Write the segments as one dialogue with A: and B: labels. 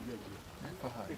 A: Fahari.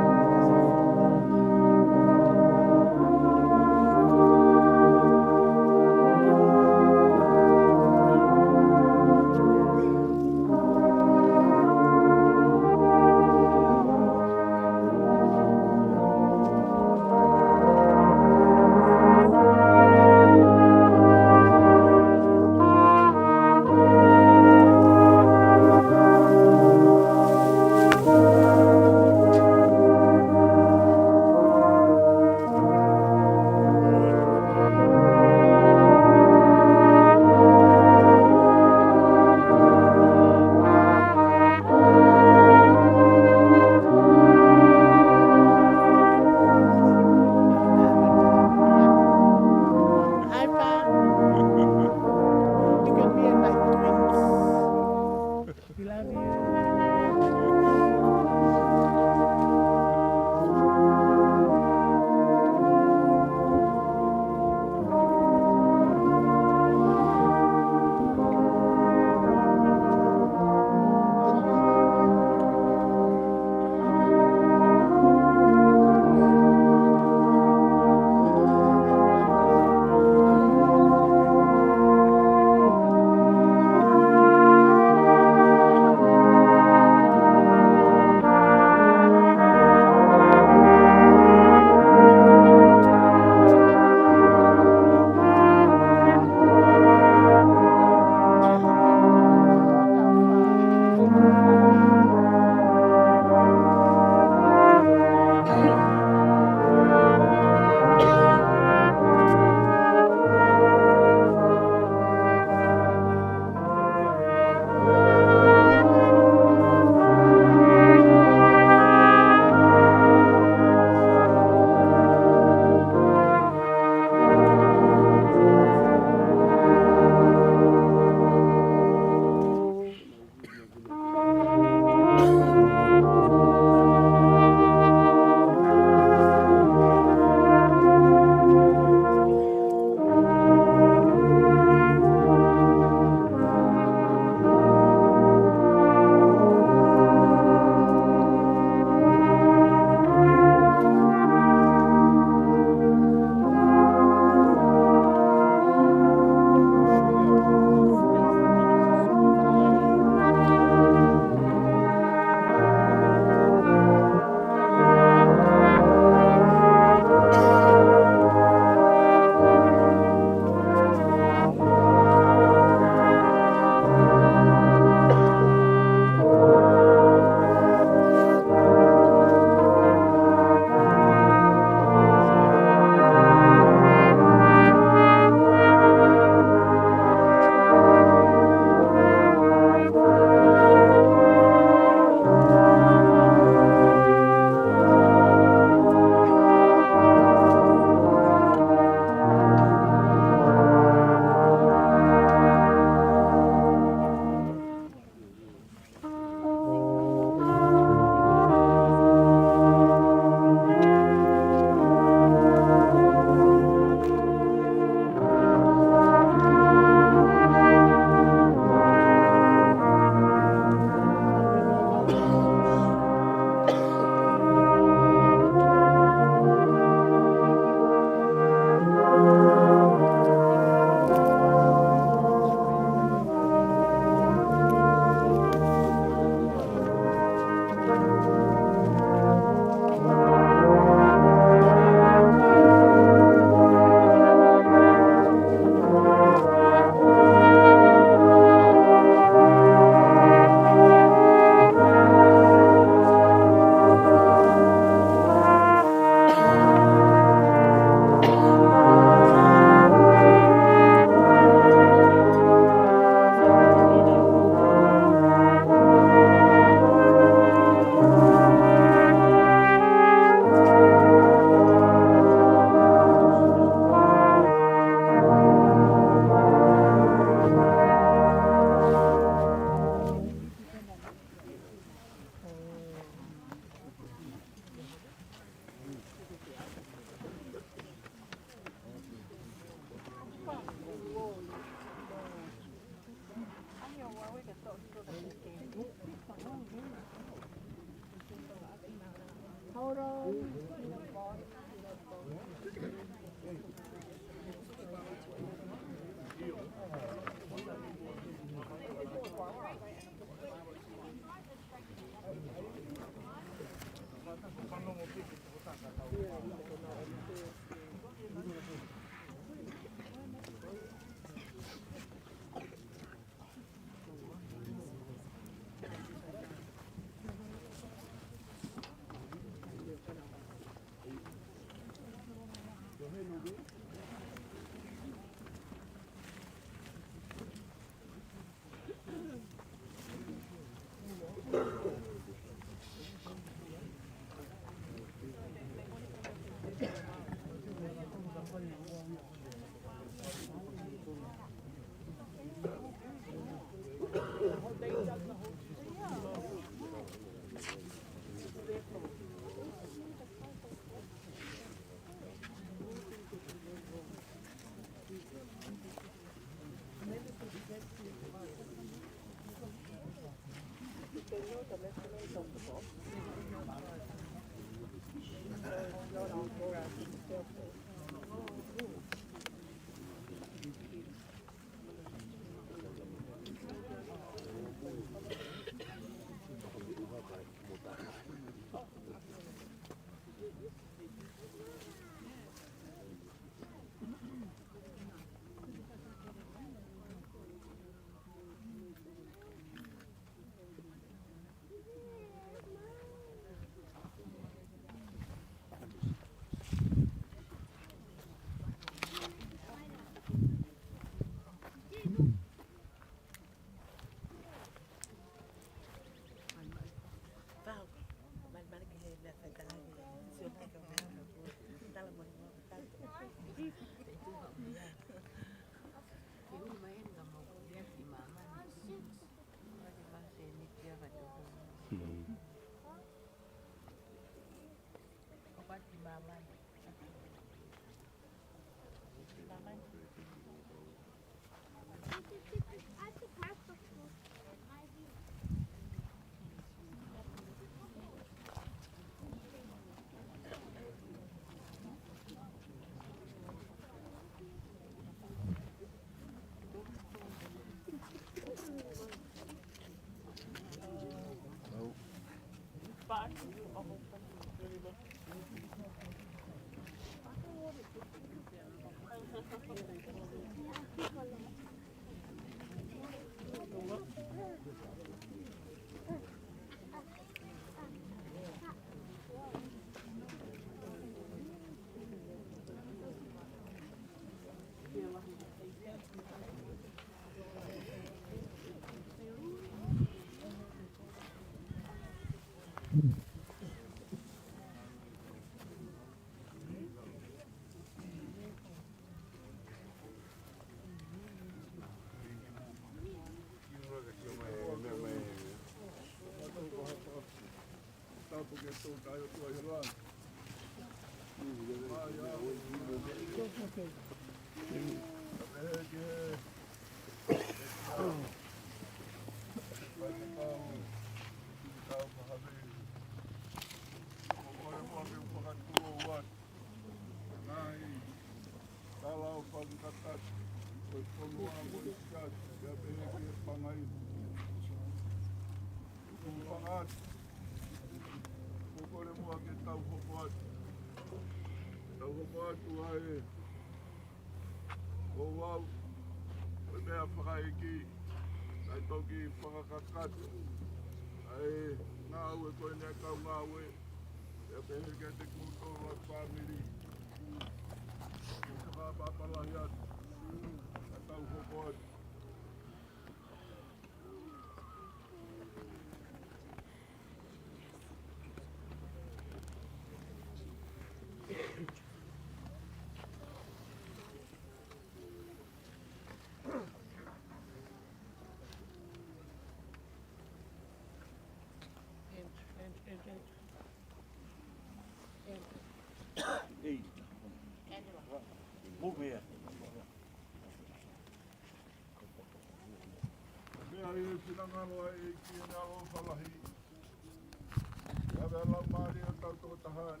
A: Ya vela mari o tau tō tahan.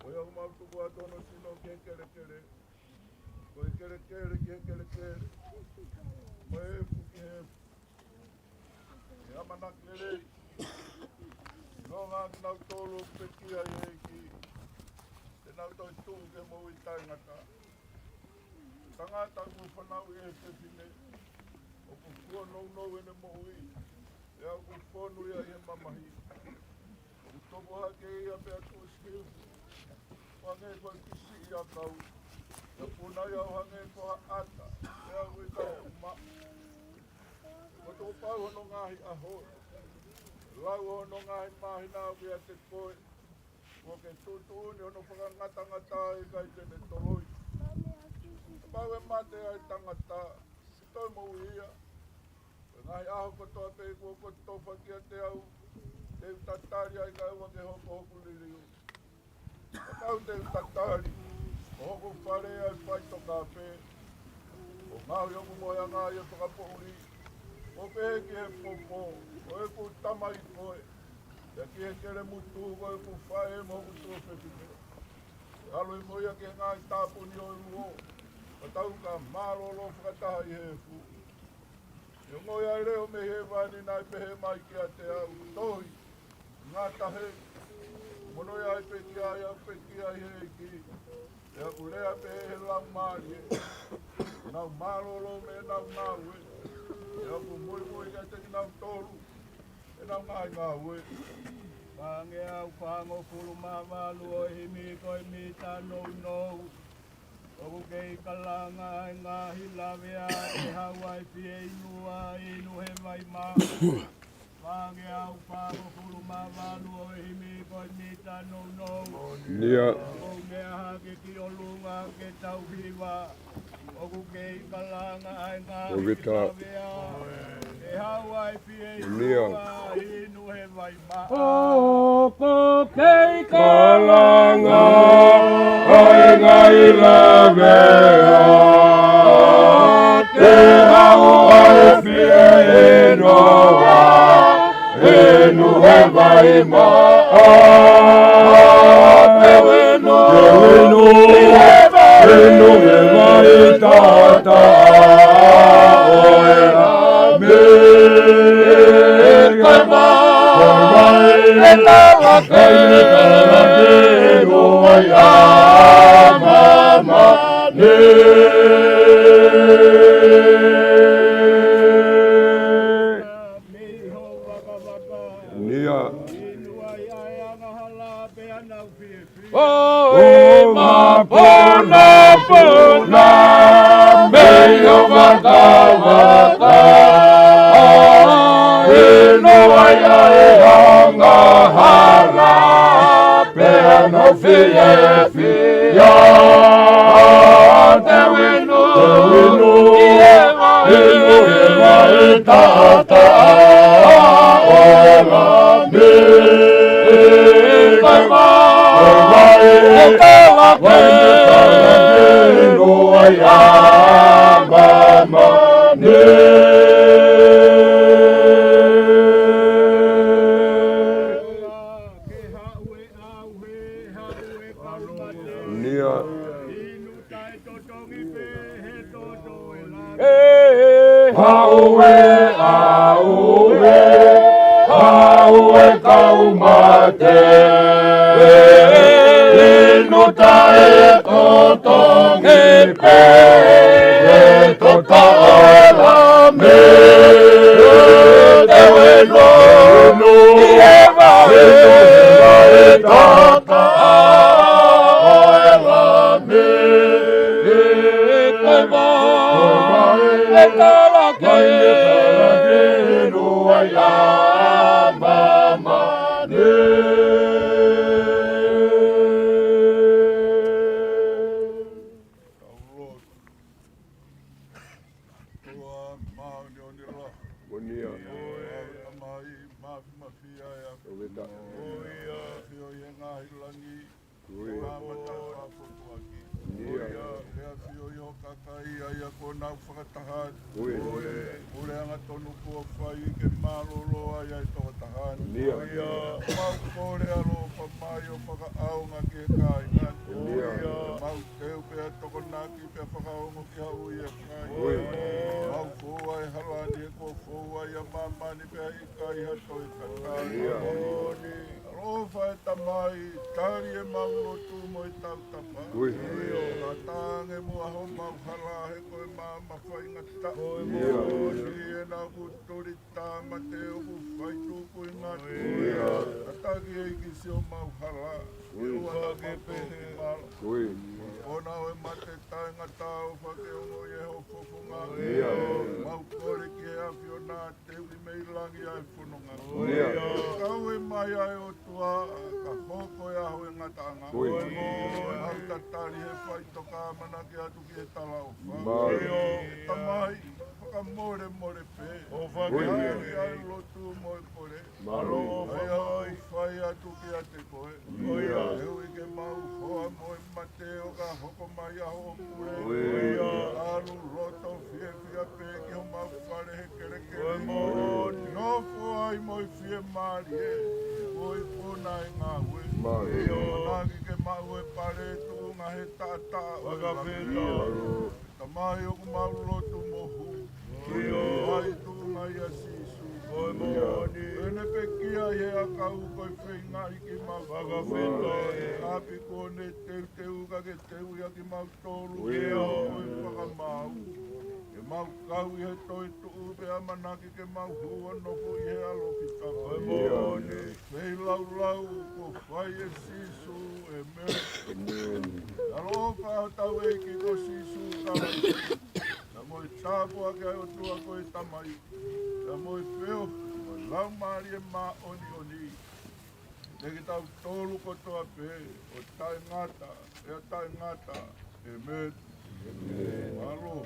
A: O ia umau tuku atono sino ke kere kere. Ko e kere kere ke kere kere. Mo e fuki he. E amana kere. No ngā nau tōlo pekia i heiki. Te nau tau tū ke mo i taingata. Tangata ku whanau i he pepine. O ku kua nou nou ene mo ui. E au ku whonu ia i he mamahi. O ku topo hake ia pia ku skifu. Wange koe kisi ia kau. Ia puna ia o hange koe ata. E au i kau ma. Ko tō pau hono ngahi ahoi. Lau hono ngahi mahi nā wia te koe. Ko ke tūtūni hono whakangata ngata i kai tene toloi. Pau e mate ai tangata. Sitoi mo ia. Ngahi aho ko toa pei kua ko tofa kia te au. Te utatari ai kai wange hoko hoku liriu. Pau te utatari. Hoko whare ai whai toka pē. O ngāhi oku moia ngāi o toka pouri. O pehe ki he popo. O e ku tama i koe. Ia ki he kere mutu ko e ku whae mo ku tō whewhine. Alo i moia ki ngāi tāpuni o ruo. Ka tau ka mārolo whakataha i he fu. Yo ngoi ai reo me he wani nai pehe mai ki a te au tohi. Ngā tahe. Monoi ai peki ai au peki ai he ki. Ea ku rea pehe he lau maari e. Nau mārolo me nau ngāue. Ea ku mui mui kai teki nau tōru. E nau ngai ngāue.
B: Pange au whango pulu mamalu o himi koi mi tānou nou. Oku kei kalanga e ngāhi lawea e hawai pie inua inu he mai mā. Pange au whango pulu mamalu o himi koi mi tānou nou.
C: Nia.
B: O mea hake ki o lunga ke tau hiwa. Oku kei kalanga e ngāhi lawea e hawai pie inua inu he mai mā.
C: Oku kei kalanga ai ngai lawea te hawai pie inua inu he mai mā. Te winu inu he mai tata oe me kai mai e tawa ke oi a mama ne. Nia. O ma pona pona me o waka waka. No ai ai hanga hara pea no fie fia te winu e mai tata o la me kai mai e tawa ke no ai a mama ne. Haue kau mate inu tae totongi pe e tota oela me te weno i e tata oela me kai mai e tala ke no ai a mama ne. Monia.
A: Amai mafi mafia ya. Oia fio ye ngahi langi. Oia mata wafu aki. Oia, ea whio i ho kakai ai a ko nau whakatahan.
C: Ui.
A: Ure anga tonu kua whai i ke mālolo ai ai tō tahan.
C: Nia.
A: Oia, mau kore alo pa mai o whakaaunga ki e kai ngan.
C: Nia.
A: Mau teo pia toko naki pia whakaunga ki hau i e kai.
C: Ui.
A: Mau fōa e halani e kua fōa i a mamani pia i kai hato i katai.
C: Nia.
A: Rofa e tamai, tari e maulo tu mo i tau tapa.
C: Ui.
A: Ka tange mua ho mau hala he koe mama whai ngata.
C: Nia.
A: E na kuturi tama te oku whai tuku i ngata. Ka taki e ki si o mau hala.
C: Ui.
A: Ua na pehe mala.
C: Ui.
A: Ona o e mate tai ngata o whake ongo i e ho whufunga.
C: Nia.
A: Mau kore ki e awhi o nā te ui mei langi ai whununga.
C: Nia.
A: Kau e mai ai o tua, ka hoko e aho e ngatanga.
C: Ui.
A: Mau tatari he whai toka mana ki atu ki e tala o wha.
C: Mai.
A: Tamai, whakamore more pe.
B: O whake
A: Ai
B: ai.
A: ai lotu mo e kore.
C: Maro.
A: Ai ai whai atu ki a te koe.
C: Ia.
A: Heu i ke mau hoa mo e mate o ka hoko mai aho o kure.
C: Ui.
A: Alu roto fie fia pe ki ho mau whare he kere kere.
B: Oi moni.
A: Nofo ai mo i fie mari e. Oi puna e ngā ue.
C: Mai.
A: Nāki ke mau e pare tu ngā he tata.
B: Whakawheta.
A: Tamai o ku mau lotu mohu. Ai tu ngā ia sisu.
B: Oi moni.
A: Ene pe kia he a kau koi whei ngā i ki mau.
B: Whakawheta.
A: Api kone teu ka ke teu ia ki mau tolu.
C: Ui.
A: Ke o koi whakamau. Ke mau kau i he toi tuu pe amanaki ke mau hua nofu i he alo ki taka.
B: Oi moni.
A: Whei lau lau ko whai e sisu e me. Alo ka tau e ki ko sisu kawa. Na mo i tāpua ke ai o tua ko i tamai. Na mo i peo, mo i lau maari e mā oni oni. Ne ki tau tolu ko toa pe, o tai ngata, e a tai ngata, e me. Alo.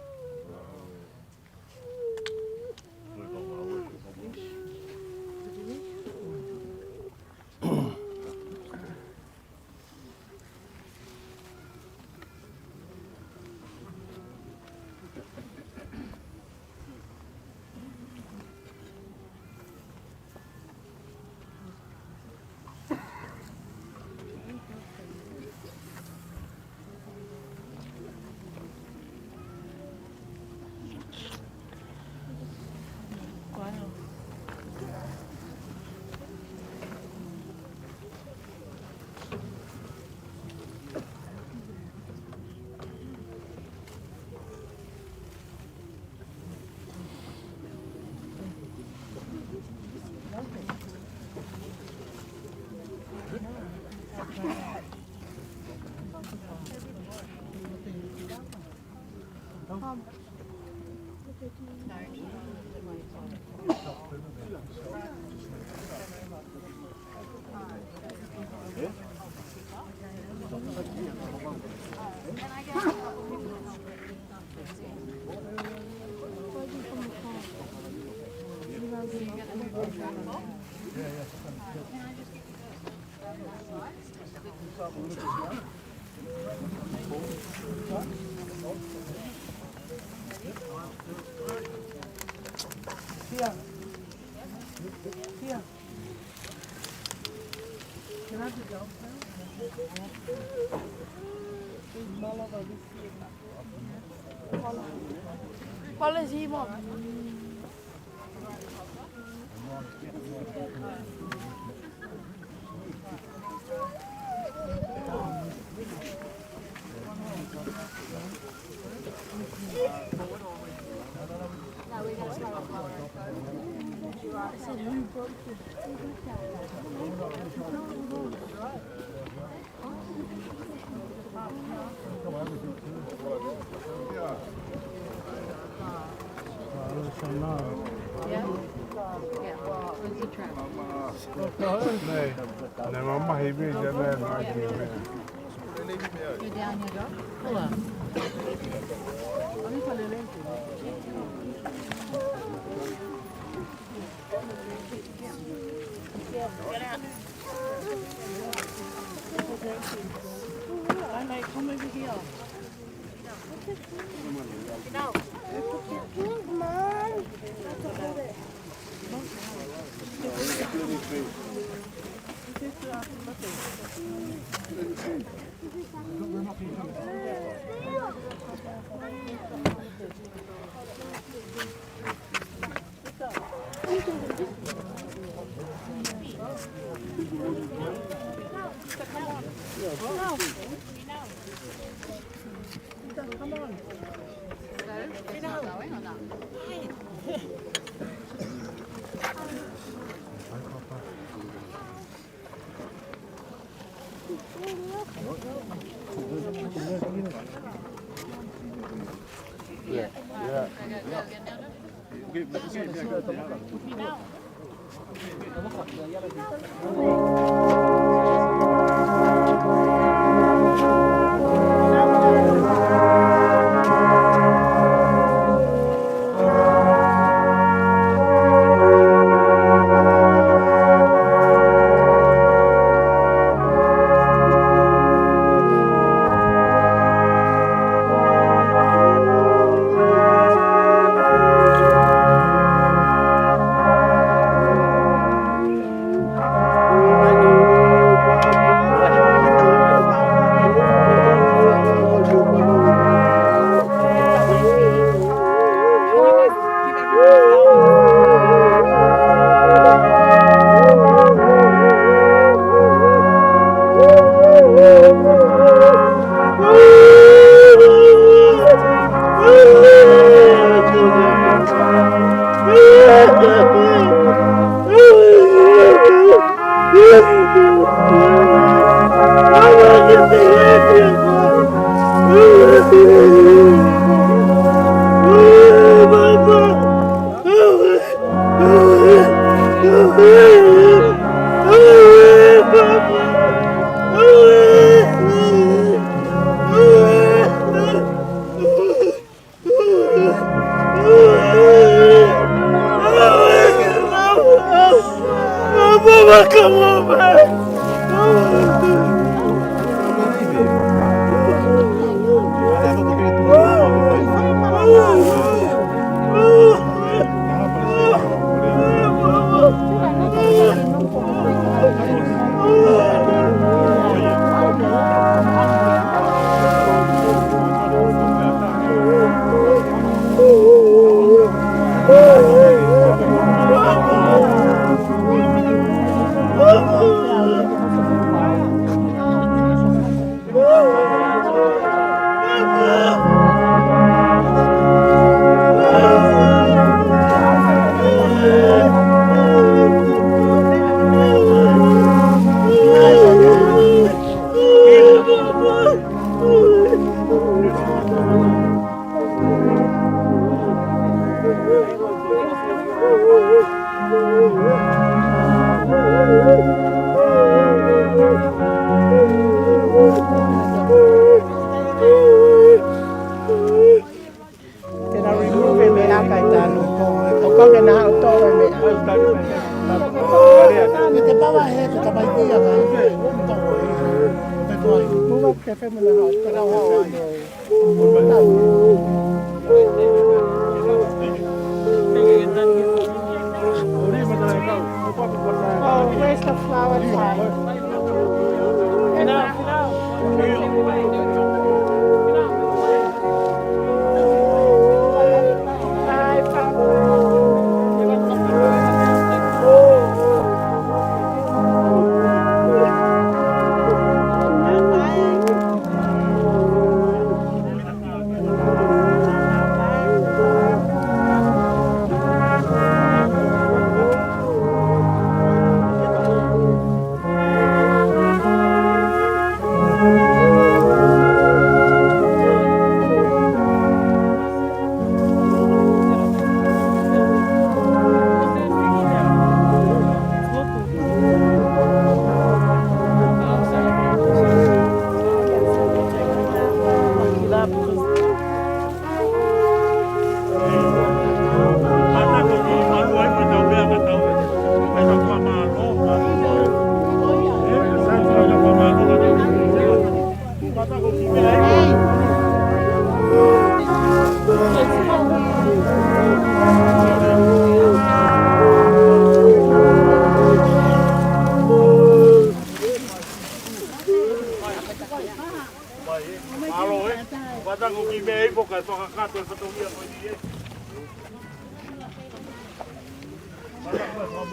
D: ¿Cuál es Simón?
C: Nee, nee, maar mag je weer, ja, nee, maar ik niet meer.
E: You're down here, dog? Hello.
D: Come over here.
E: Ai,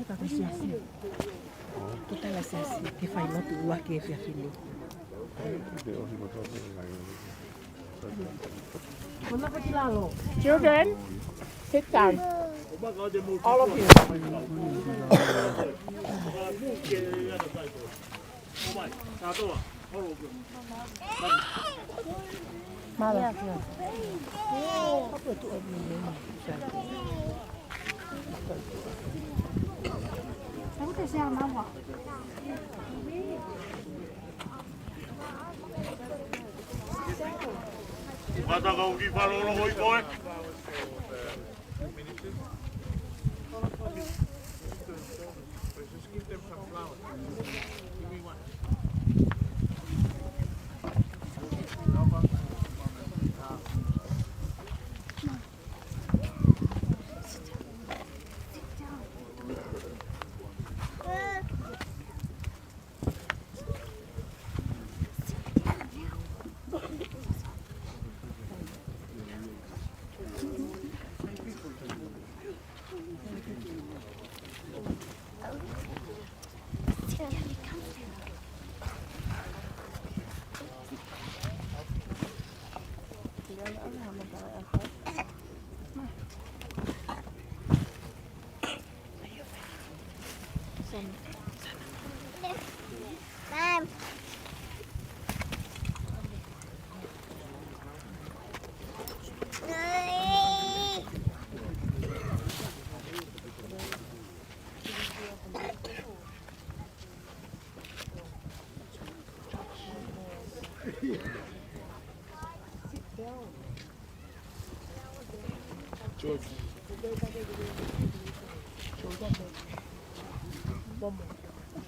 E: ka kasi asi. Kita la sasi, ke fai lotu ua ke fia fili. Children, sit down. All of you. Mala. Apa tu ini? Aku tak siap nama.
B: Kata kau di Palolo hoi koe.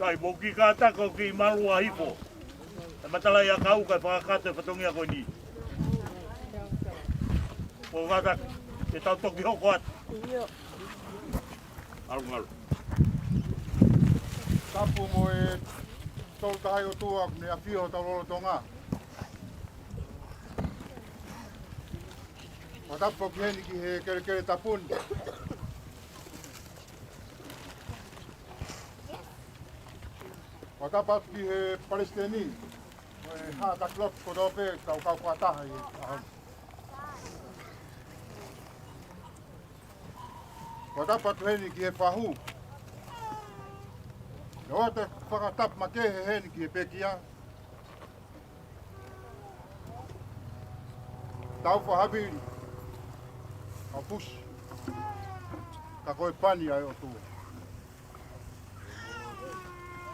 B: Sai boki kata ko ki malua hipo. Matala ya kau kai whakakata e whatongia koe ni. O kata e tau toki hoko atu. Aru.
A: Tapu mo e tol tahai o tuak ne a whio tau lolo tonga. O tapu ki heni ki he kere tapun. O tapu ki he Palestini. O e haa taklot ko dope kau kua taha i ahon. O tapu heni ki he Pahu. O te whakatap ma ke he heni ki he Pekia. Tau whahabiri. A pus. Ka koe pani ai o tua.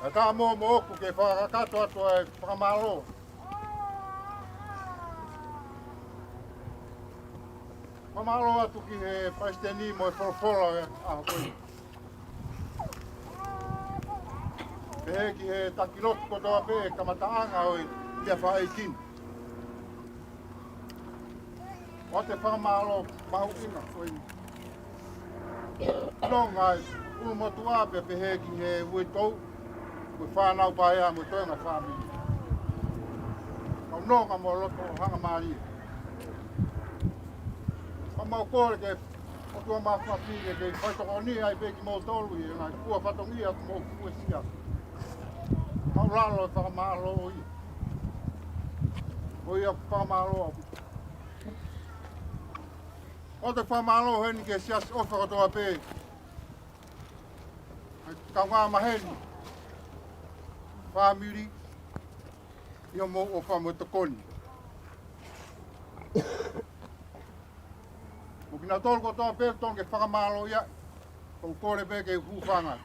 A: A tā mō oku ke whakakato atu ai whakamalo. Whakamalo atu ki he Palestini mo e wholofola e aho koe. Pehe ki he takilotu kotoa pe ka mataanga oi kia whaekin. O te whakamalo mahu inga koe. Nonga ai umotu ape pehe ki he uitou. Koe whanau paea mo toenga whamiri. Kau nonga mo loto hanga maari. Mau kore ke o tua maa whapire ke whaitoko ni ai peki mō tolu i ngai kua whatongi atu mō kue sia. Mau lalo e whakamalo o i. O i a whakamalo o. O te whakamalo heni ke sias o whakatoa pē. Kau ngā maheni. Whamiri. Ia mō o whamutakoni. O kina tolu ko toa pēr tonke whakamalo ia, kou kore pē kei hūwhanga.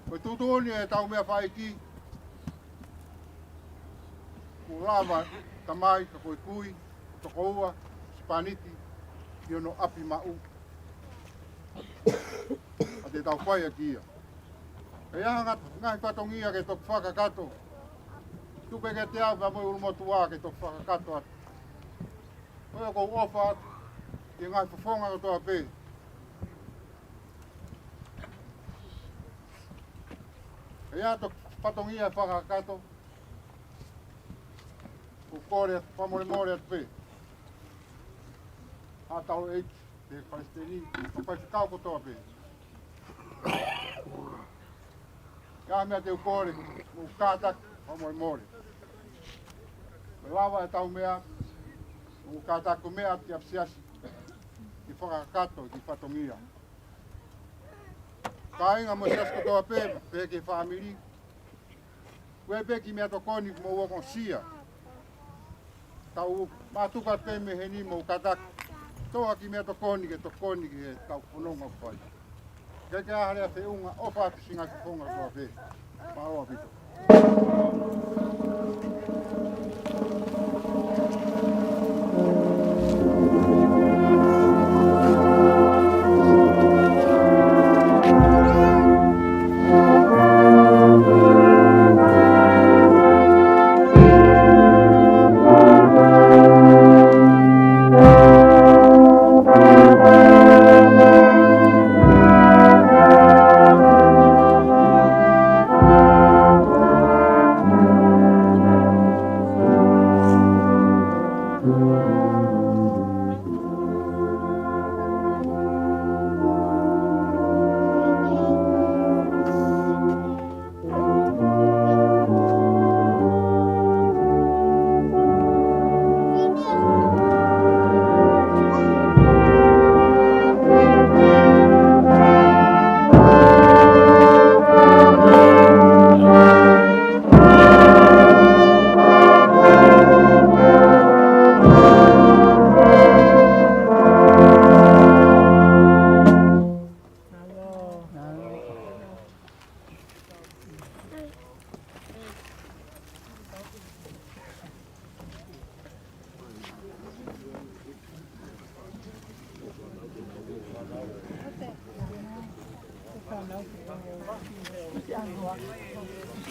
A: Koe tutuoni e tau mea whaiki, ko lava tamai, ka koe kui, toko ua, spaniti, i ono api mau. A te tau whai a kia. Kaya ngai patongia ke tok whakakato. Tupe ke te awa mo ulmotua ke tok whakakato atu. Oia ko ofa atu. I ngai whawhonga ko toa pē. Kaya tok patongia whakakato. Ko kore whamore more atu pē. Hātau eit te Palestini. Ko pai whikau ko toa pē. Ka mea te ukore, mu kātak, whamoi more. Me lawa e tau mea, mu kātak ko mea ti apsiasi, ki whakakato, ki whatongia. Ka inga mo sias ko toa pē ki whamiri, koe pē ki mea to koni mo wakon sia. Tau mātuka te me heni mo kātak, toa ki mea to koni ke he tau whanonga whai. Keke aharea te unga ofa atu singa ki whonga toa pē. Paroa pito.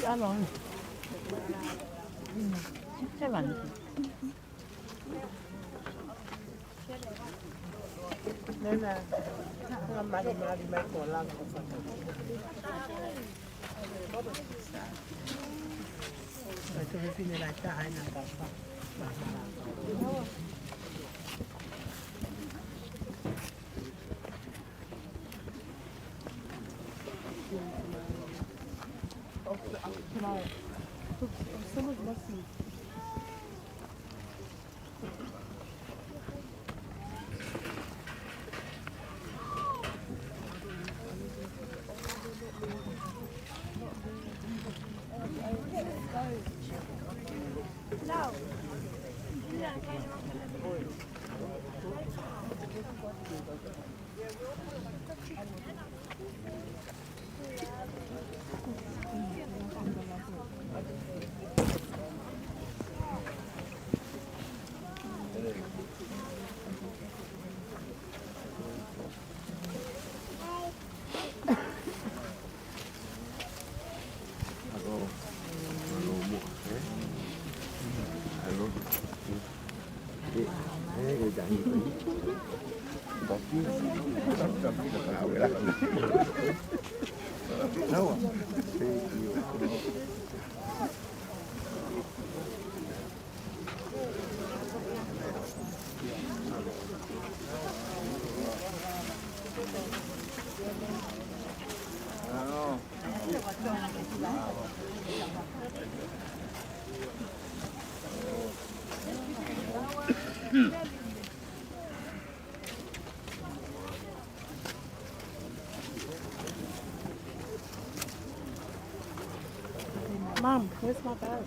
E: Alors, c'est magnifique. Nên là mari mai còn làm không phải. Tôi phải finire la hai na pasta. Somos assim. Mom, where's my bag?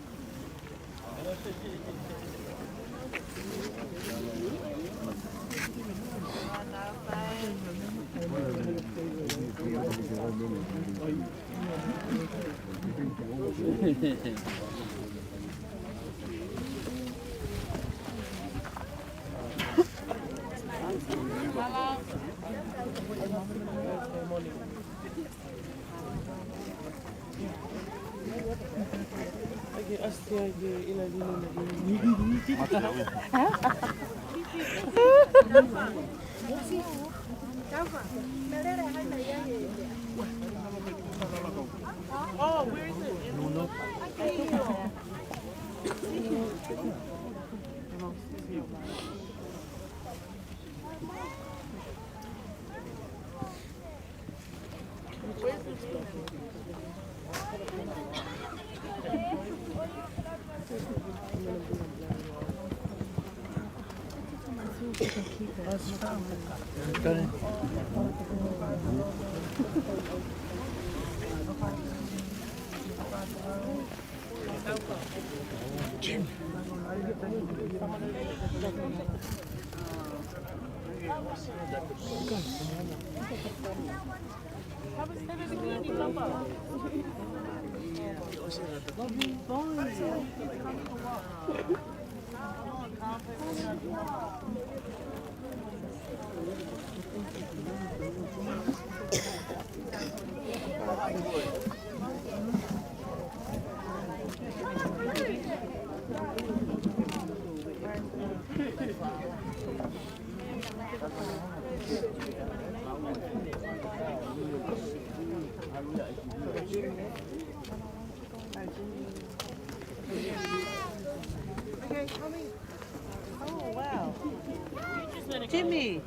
D: Jimmy,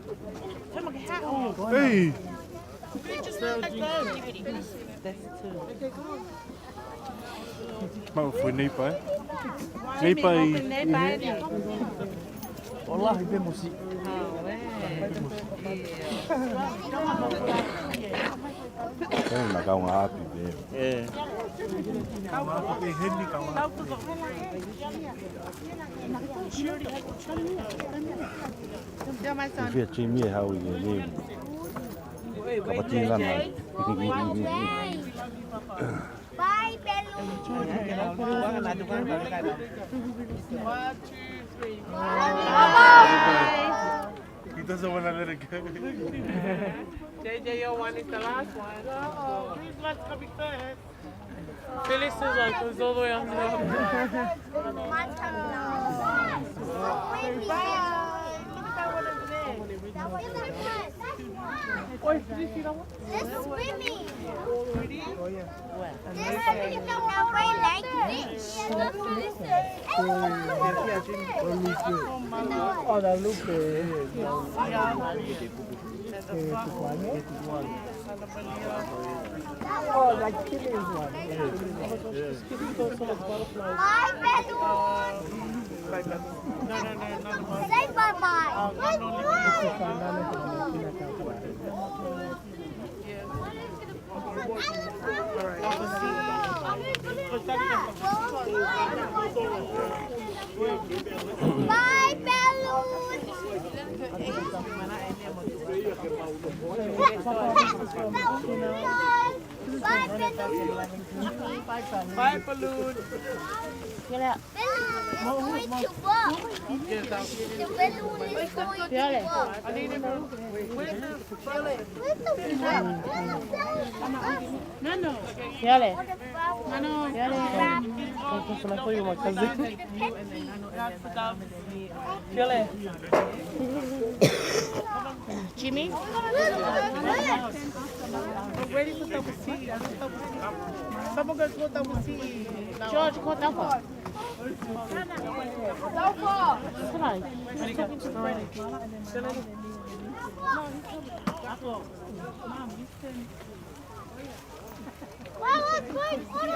D: put my hat on.
C: Hey,
D: That's two.
C: mau foi nem pai.
D: Jimmy,
C: Nem pai.
D: open their body.
F: Wallahi be musik.
D: Oh, man.
G: Cái là câu ngã thì về.
F: Eh. Aku ke hendi kawan.
G: Thì việc chim gì hao gì gì. Các bạn tin rằng này.
H: Bye, Bellu.
C: Kita sama nak lari ke?
I: JJ, your one is the last one. Oh, please let's come first. Phyllis is like, goes all the way on the
H: My turn now. This is swimming. This is now way like this.
F: Oh, dah lupa. Oh, like killing one.
H: Bye, Bellu. Say bye-bye. Bye, balloon. Bye, balloon.
I: Bye, balloon.
H: Balloon is going to work. The balloon is going to work.
I: I need him. Where's the
D: Jimmy?
I: I'm ready for double C. Someone goes for double C.
D: George, call Alpha. Come on.
H: Wow, what's going on?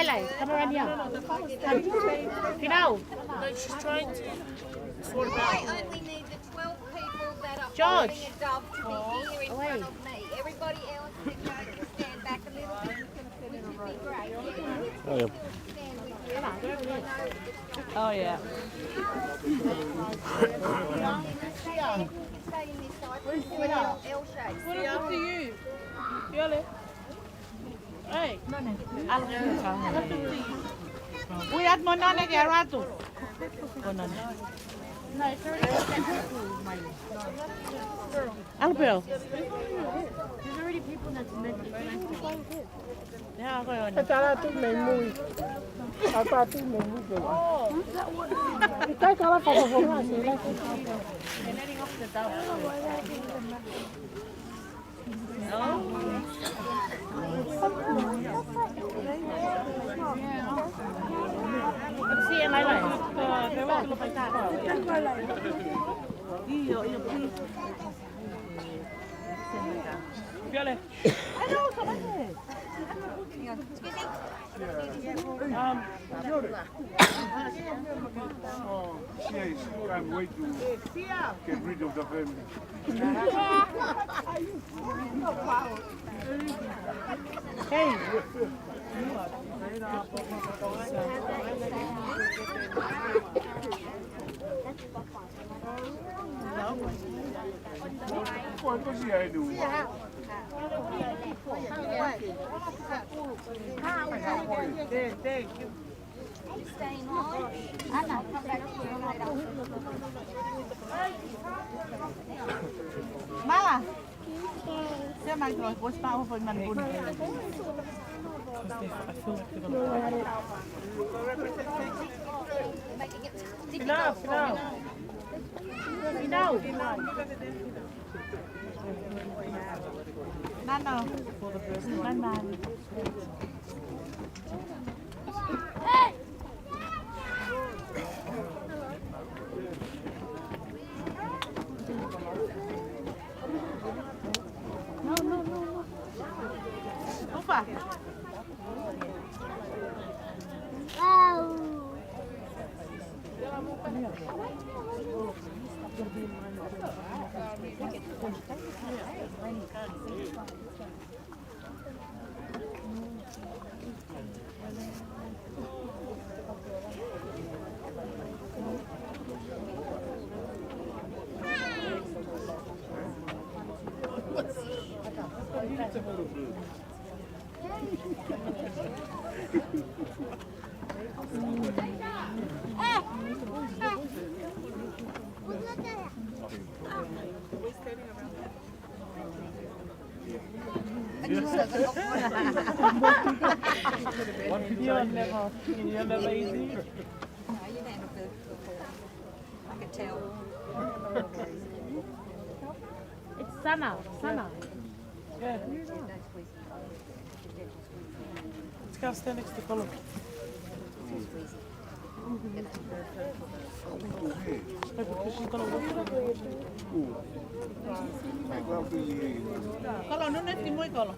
D: Lai, come around here. Get out.
I: No, she's trying to sort it
H: I
I: out.
H: only need the 12 people that are
D: George.
H: holding a dove to be here in front of me. Everybody else can go and stand back a little bit, which would be great. Yeah,
G: Oh, yeah.
H: stand with you.
D: Oh, yeah.
H: Stay in this side. L shape.
I: What happened to you?
D: Hey. Uyat mo na nag-arato. Albert. There's already people that's meant to be. Yeah, ako yun. They're letting off the dove. Let's see, Lai.
C: She can't wait to get rid of the family.
D: Hey.
C: ¿Cuánto sí hay, tú?
H: Stay in line. Anna, come back here later.
D: Mala. Siya mag-post pa ako pag manbun.
H: Making it difficult.
D: Finaw. Nano. Man. No. Ufa.
I: You're never easy.
H: No, you never did before. I could tell.
D: It's Sana.
I: Yeah. Let's go stand next to Colin. Because she's gonna look for you.
D: Kalau nu nanti mo kalau.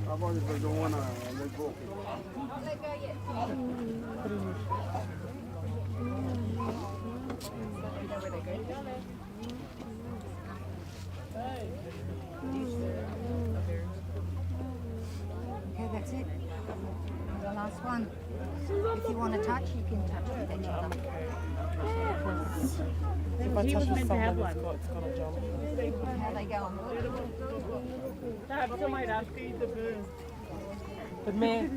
C: I've always been the one let go.
H: Let go yet. Okay, that's it. The last one. If you want to touch, you can touch with each other.
I: If I
D: He was
I: touch
D: meant to have
I: something,
D: one.
I: it's gonna jump.
H: How they go on.
I: The mayor.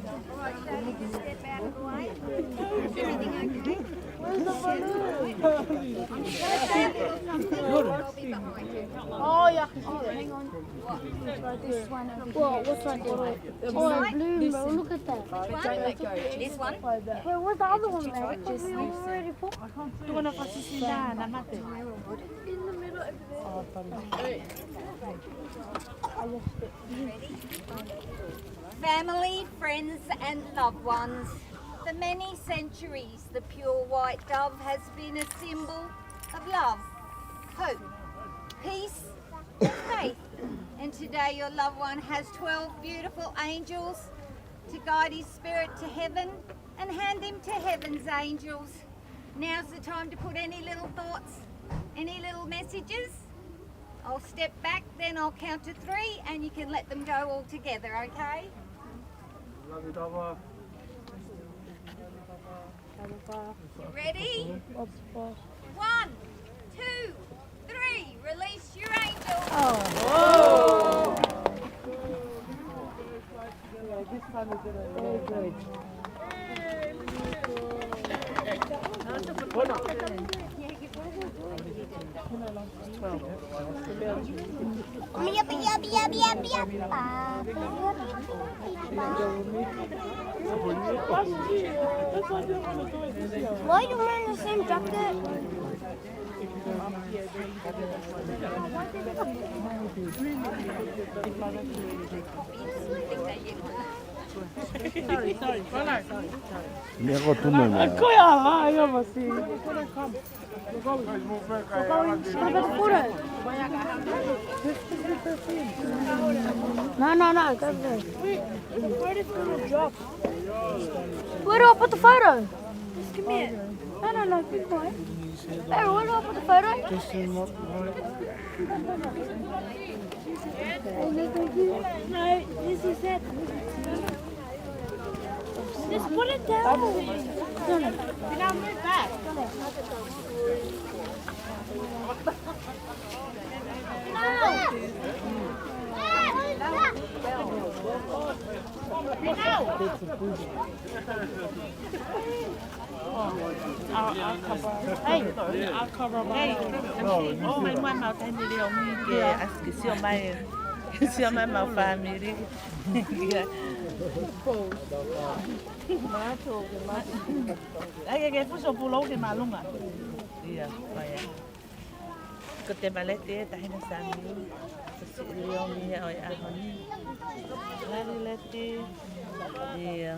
H: Alright, Shirley, just step out of the way. Is everything okay?
D: Where's the balloon?
H: I'll be behind you.
D: Oh, yeah, I can see it.
H: Hang on. What?
D: This one. What? What's that? Oh, a balloon, bro. Look at that.
H: This one?
D: Wait, where's the other one, mate? Because we already put.
E: Tu na fasisina na mate.
D: In the middle over there.
H: Family, friends and loved ones. For many centuries, the pure white dove has been a symbol of love, hope, peace and faith. And today your loved one has 12 beautiful angels to guide his spirit to heaven and hand him to heaven's angels. Now's the time to put any little thoughts, any little messages. I'll step back, then I'll count to 3 and you can let them go all together, okay?
B: Love you, Dava.
H: Ready? 1, 2, 3. Release your angels.
D: Oh.
E: This one is very good.
D: Why are you wearing the same jacket?
G: Ni ako tunay na.
E: Kuya, ayaw mo si.
D: No, go there. Where is it gonna drop? Where do I put the photo? Just come here. No, be quiet. Hey, where do I put the photo? No, this is it. Just put it down. No. Now move back.
E: I'll cover my oh, my mama family on me. Yeah, I see my family. Ay, que fue so pulo que malunga. Iya, vaya. Que te malete ta hina sami. Si leon ni ay ahoni. Lali lete. Iya.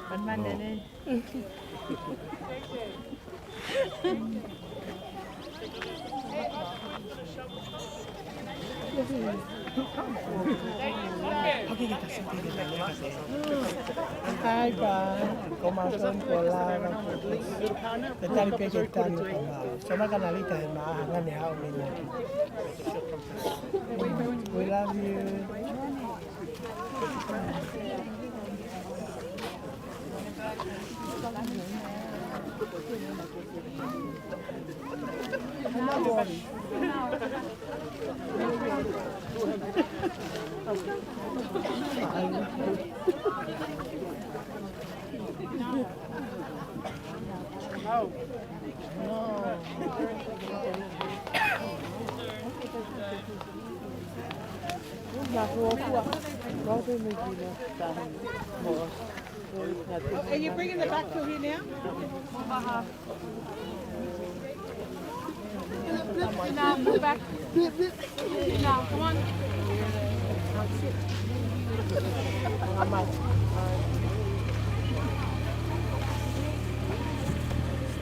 E: Kan mana ni?
F: Hai ka, komason ko la na tetali peke tani kama. Sama kana lita na ngane hao mena. We love you.
E: Are you bringing the back to here now? No, move back. No, come on.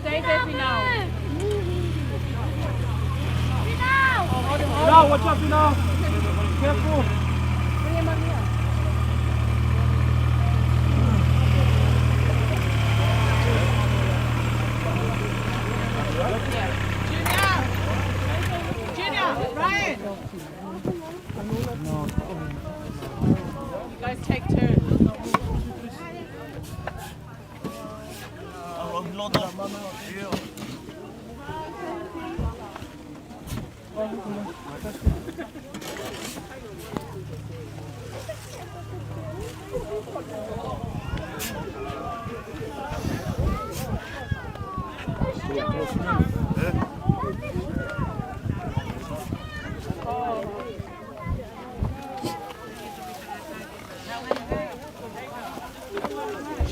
E: Stay there for now.
B: No, watch out, Pino. Careful.
D: Bring him up here.
E: Junior, Ryan. You guys take turns.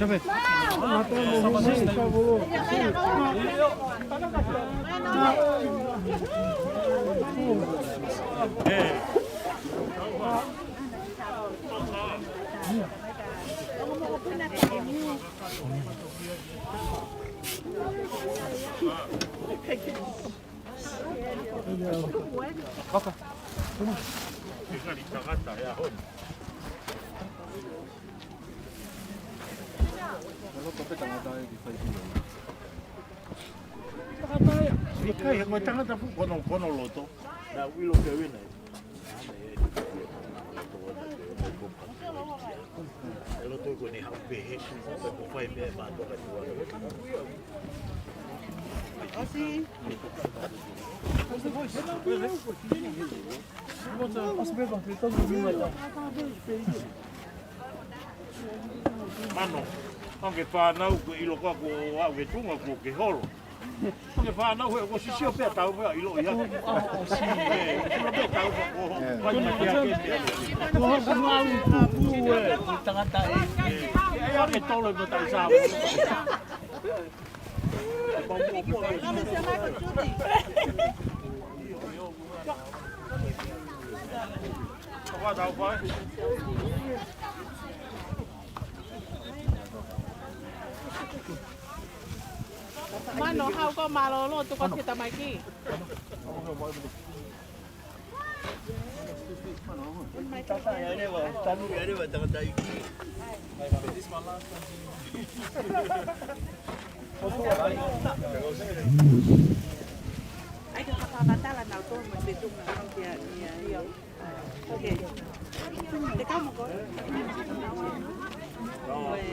C: Elizabeth.
A: Kai ngoi tangata fu kono loto. Na wilo ke wina. Loto ko ni hape he ko fai be ba to ka tuwa.
E: Osi.
A: Mano, anche fa nau ko ilo ko wa we tunga ko ke holo. Anche fa nau ko sisi o pe tau pe ilo ia. Ilo pe tau ko vai ma kia ke. Ko ko mau pu e tangata e. Ia ke tolo ko tai sa. Qua đâu phải.
I: Mano, hao ko malolo to ko kita maiki.
E: Ai ke kapatala na to mo betung na ang dia dia. Okay. Teka mo ko.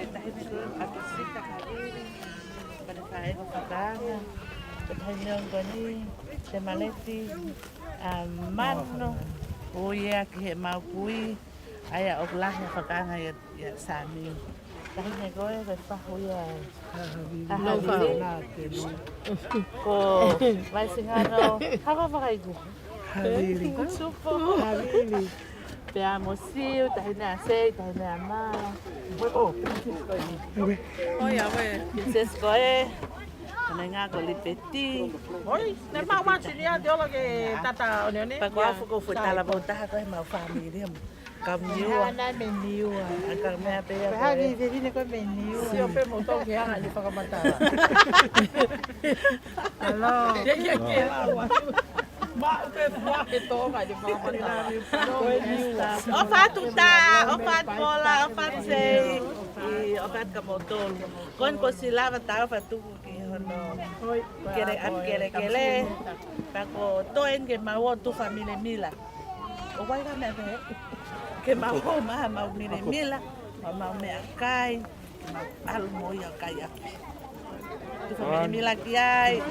E: Dahil ito at sita kadiri. Pada saya ko kadanga. Kanyang gani te maleti mano. Oya ke mau kui aya oglah na kadanga ya sami. Dahil nego e pa hoya.
F: No fa na te.
E: Ko vai singano. Hava vai go.
F: Havili.
E: Supo. Havili. Te amo siu, tahi na sei, tahi na ma. Oh,
I: Oya we.
E: Princess Koe. Kana nga ko lipeti.
I: Oi, na ma wa sinia de ola ke tata onione.
E: Pa ko afu ko futala bota ko ma family mo. Kam niwa.
F: Na meniwa.
E: Akar me ape ya.
F: Hagi de vine ko meniwa.
I: Si o pe mo to ke anga ni pa ka matala.
F: Hello.
I: Ye ke la. Ma pe fa ke to ka ni pa ka matala.
E: O fatuta, o fat bola, o fat sei. O fat kamotol. Kon ko silava ta fatu ki hono. Kere am kere. Pa ko toen ke mawo tu family mila. O wai ka me be. Ke mawo ma mile mila. Ma me akai. Almo ya kaya. Tu family mila ki ai.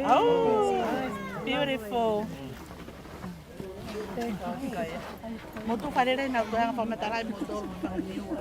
E: Oh, beautiful. Motu farere na ko ang pamataray mo to pangniwa.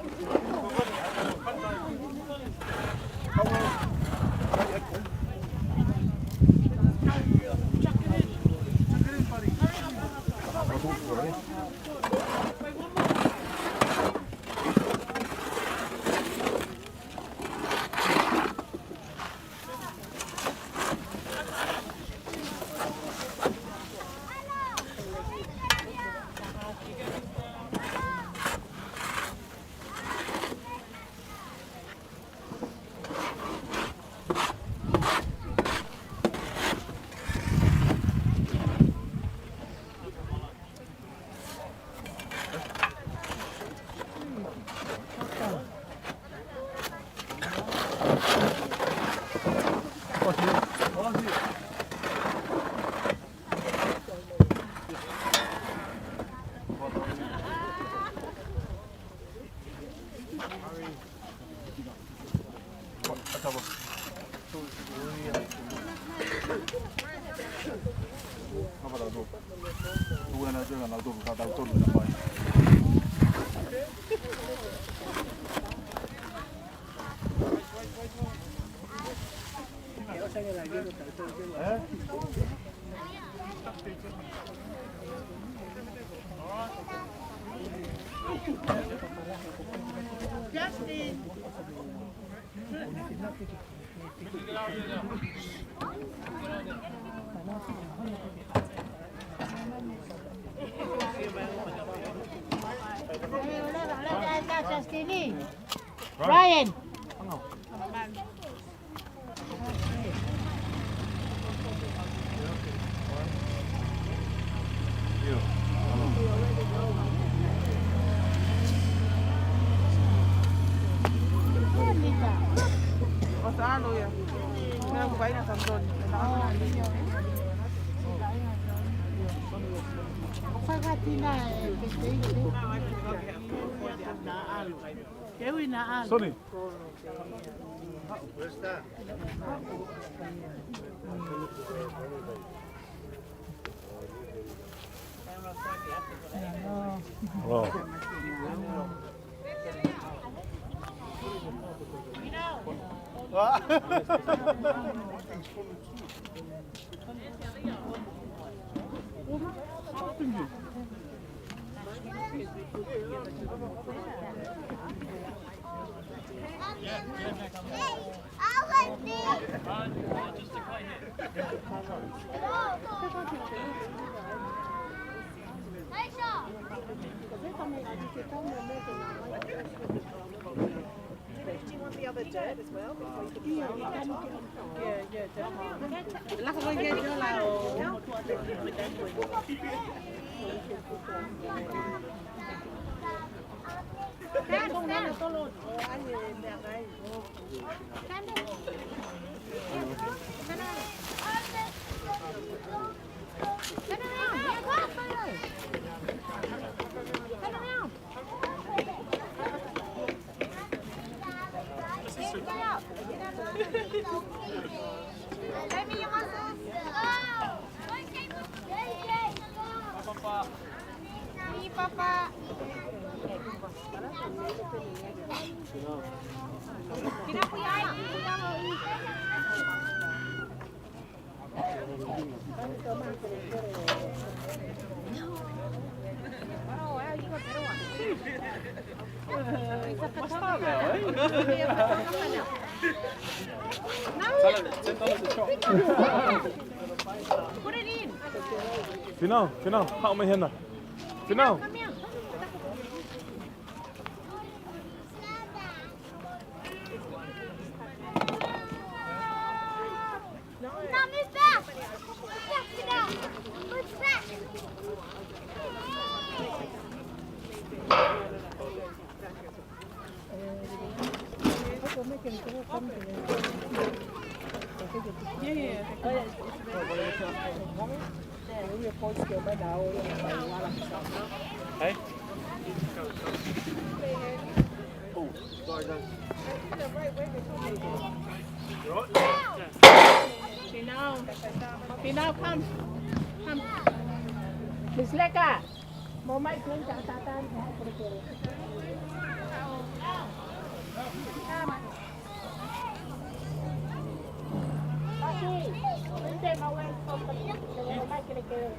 E: Justin.
F: Ryan.
I: Saan ya? Kaya ko ba yung sandon?
C: Sonny. Oh.
D: Put it in.
C: Final, hak med henne. Final.
D: Now move back. Back it out. Move back.
C: Hey.
F: Final, come. Miss Leka, mau mai keun catatan ya, kira-kira. Nanti mau mai kira-kira.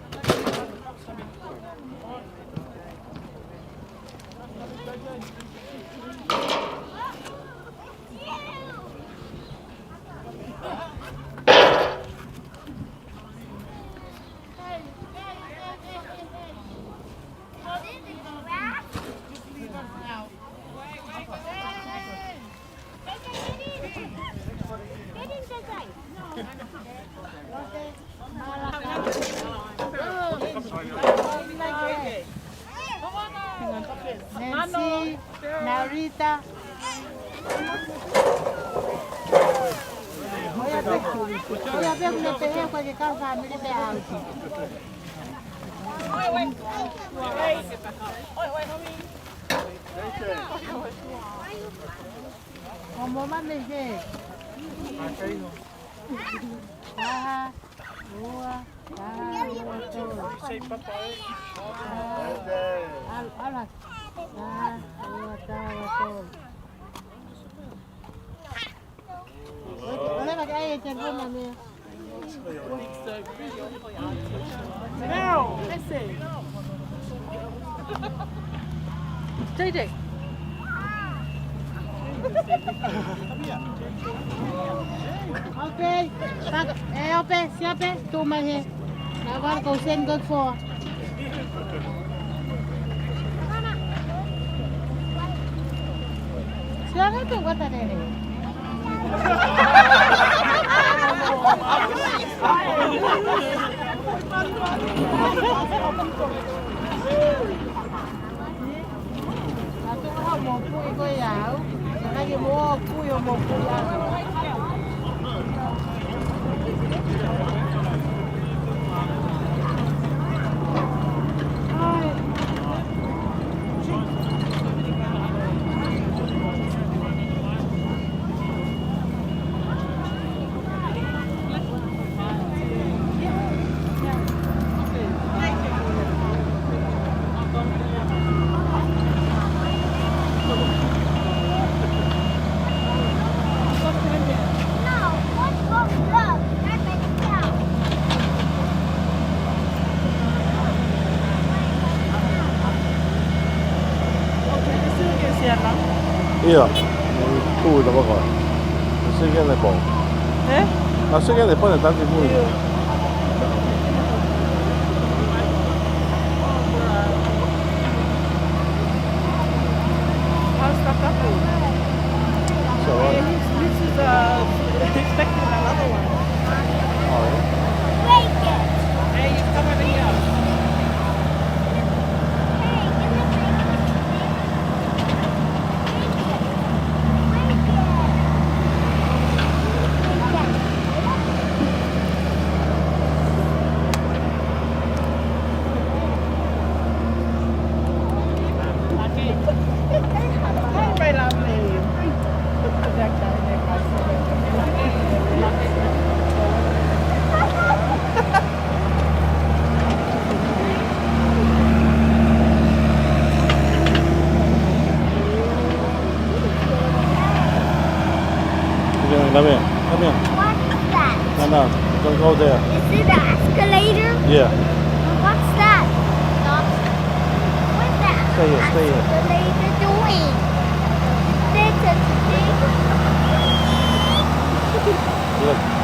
F: Nancy, Narita. Voy a ver que te dejo que casa me de alto. Como más me dije. Caja, rua, caja, Alas. Boleh pakai air campur mana?
I: Now, listen.
E: JJ.
J: Okay. Ope, siapa? Tu mah. Nawar kau send good for. Siapa tu kata ni? Satu kau mau pui kau ya, lagi mau pui ya mau pui ya.
G: Iya, tu dah bagai. Sekian lepas. Sekian lepas ni tadi pun.
E: How's that couple?
G: So
E: This is expecting another one. Hey, come over here.
G: Come here. Come here.
H: What is that?
G: No, don't go there.
H: Is it an escalator?
G: Yeah.
H: What's that? What's that
G: Stay here, stay here.
H: escalator doing? Is it a thing?
G: Look.